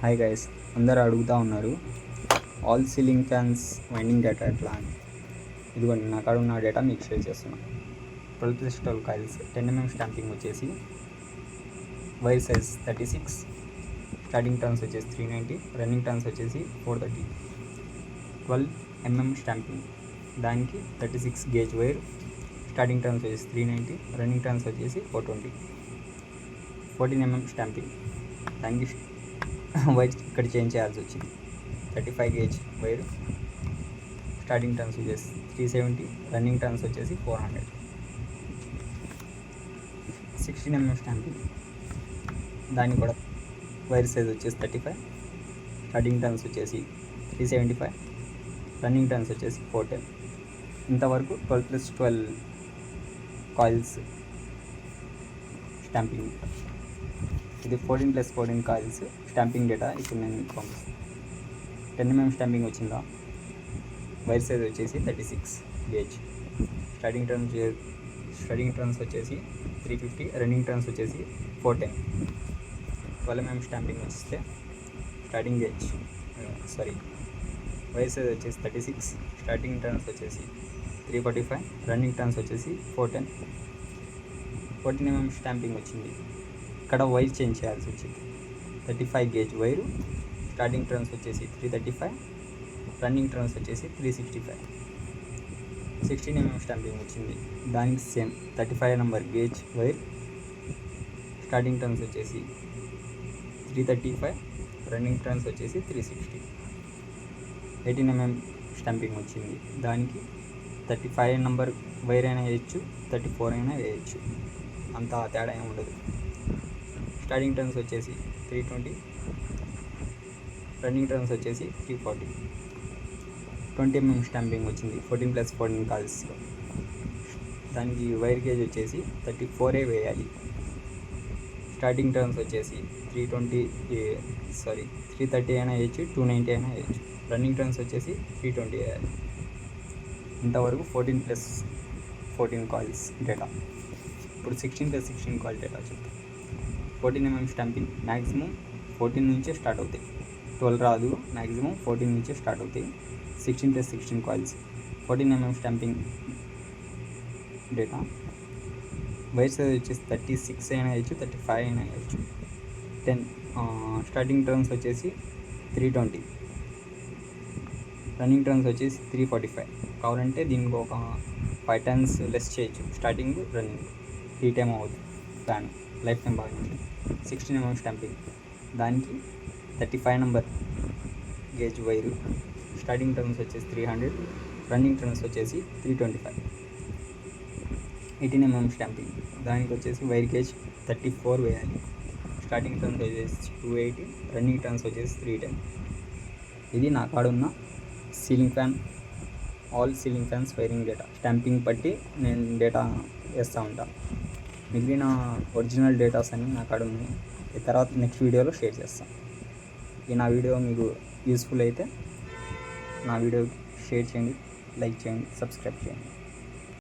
Hi guys, అందరూ అడుగుతూ ఉన్నారు all ceiling fans winding data ఎట్లా అని. ఇదిగోండి నా కాడ ఉన్న డేటా మీకు షేర్ చేస్తున్నాను. 12+12 కాయిల్స్ 10 mm స్టాంపింగ్ వచ్చేసి వైర్ సైజ్ 36, స్టార్టింగ్ టర్న్స్ వచ్చేసి 390, రన్నింగ్ టర్న్స్ వచ్చేసి 430. 12 mm స్టాంపింగ్, దానికి 36 గేజ్ వైర్, స్టార్టింగ్ టర్న్స్ వచ్చేసి 390, రన్నింగ్ టర్న్స్ వచ్చేసి 420. 14 mm స్టాంపింగ్, దానికి వైర్ ఇక్కడ చేంజ్ చేయాల్సి వచ్చింది. 35 గేజ్ వైర్, స్టార్టింగ్ టర్న్స్ వచ్చేసి 370, రన్నింగ్ టర్న్స్ వచ్చేసి 400. 16 mm స్టాంపింగ్, దానికి కూడా వైర్ సైజ్ వచ్చేసి 35, స్టార్టింగ్ టర్న్స్ వచ్చేసి 375, రన్నింగ్ టర్న్స్ వచ్చేసి 410. ఇంతవరకు 12+12 కాయిల్స్ స్టాంపింగ్. ఇది 14+14 కాయిల్స్ స్టాంపింగ్ డేటా ఇప్పుడు నేను మీకు పంపిస్తాను. 10 mm స్టాంపింగ్ వచ్చిందా, వైర్ సైజ్ వచ్చేసి 36 గేజ్, స్టార్టింగ్ టర్న్స్ వచ్చేసి 350, రన్నింగ్ టర్న్స్ వచ్చేసి 410. 12 mm స్టాంపింగ్ వస్తే వైర్ సైజ్ వచ్చేసి 36, స్టార్టింగ్ టర్న్స్ వచ్చేసి 345, రన్నింగ్ టర్న్స్ వచ్చేసి 410. 14 mm స్టాంపింగ్ వచ్చింది, ఇక్కడ వైర్ చేంజ్ చేయాల్సి వచ్చింది. 35 గేజ్ వైరు, స్టార్టింగ్ టర్న్స్ వచ్చేసి 335, రన్నింగ్ టర్న్స్ వచ్చేసి 365. 16 mm స్టాంపింగ్ వచ్చింది, దానికి same 35 number gauge wire, starting turns వచ్చేసి 335, రన్నింగ్ టర్న్స్ వచ్చేసి 360. 18 mm స్టాంపింగ్ వచ్చింది, దానికి 35 నెంబర్ వైర్ అయినా వేయచ్చు, 34 అయినా వేయచ్చు, అంత తేడా ఏమి ఉండదు. స్టార్టింగ్ టర్న్స్ వచ్చేసి 320, రన్నింగ్ టర్న్స్ వచ్చేసి 340. 20 mm స్టాంపింగ్ వచ్చింది 14+14 కాల్స్లో, దానికి వైర్ గేజ్ వచ్చేసి 34 వేయాలి. స్టార్టింగ్ టర్న్స్ వచ్చేసి 330 అయినా వేయచ్చు, 290 అయినా వేయచ్చు, రన్నింగ్ టర్న్స్ వచ్చేసి 320 వేయాలి. ఇంతవరకు 14+14 కాయిల్స్ డేటా. ఇప్పుడు 16+16 కాయిల్ డేటా చెప్తాను. 14 mm స్టాంపింగ్ మ్యాక్సిమం 14 నుంచే స్టార్ట్ అవుతాయి, 12 రాదు, మ్యాక్సిమం 14 నుంచే స్టార్ట్ అవుతాయి. 16+16 coils 14 mm stamping data. Wire size వచ్చేసి 36 అయినా వేయచ్చు, 35 అయినా వేయచ్చు. 10 స్టార్టింగ్ టర్న్స్ వచ్చేసి 320, రన్నింగ్ టర్న్స్ వచ్చేసి 345. కావాలంటే దీనికి ఒక 5 టర్న్స్ లెస్ చేయొచ్చు, స్టార్టింగ్ రన్నింగ్. హీట్ ఏమో అవుతుంది ఫ్యాన్, లైఫ్ టైం బాగా ఉంటుంది. 16 mm స్టాంపింగ్, దానికి 35 number gauge wire, starting turns వచ్చేసి 300, రన్నింగ్ టర్న్స్ వచ్చేసి 325. 18 mm స్టాంపింగ్, దానికి వచ్చేసి వైర్ గేజ్ 34 వేయాలి, స్టార్టింగ్ టర్న్స్ వచ్చేసి 280, రన్నింగ్ టర్న్స్ వచ్చేసి 310. ఇది నా కాడున్న ceiling fan, all ceiling fans wiring data. Stamping బట్టి నేను డేటా వేస్తూ ఉంటాను. మిగిలిన ఒరిజినల్ డేటాస్ అన్నీ నా కాడ ఉన్నాయి, తర్వాత నెక్స్ట్ వీడియోలో షేర్ చేస్తాను. నా వీడియో మీకు యూస్ఫుల్ అయితే నా వీడియో షేర్ చేయండి, లైక్ చేయండి, సబ్స్క్రైబ్ చేయండి.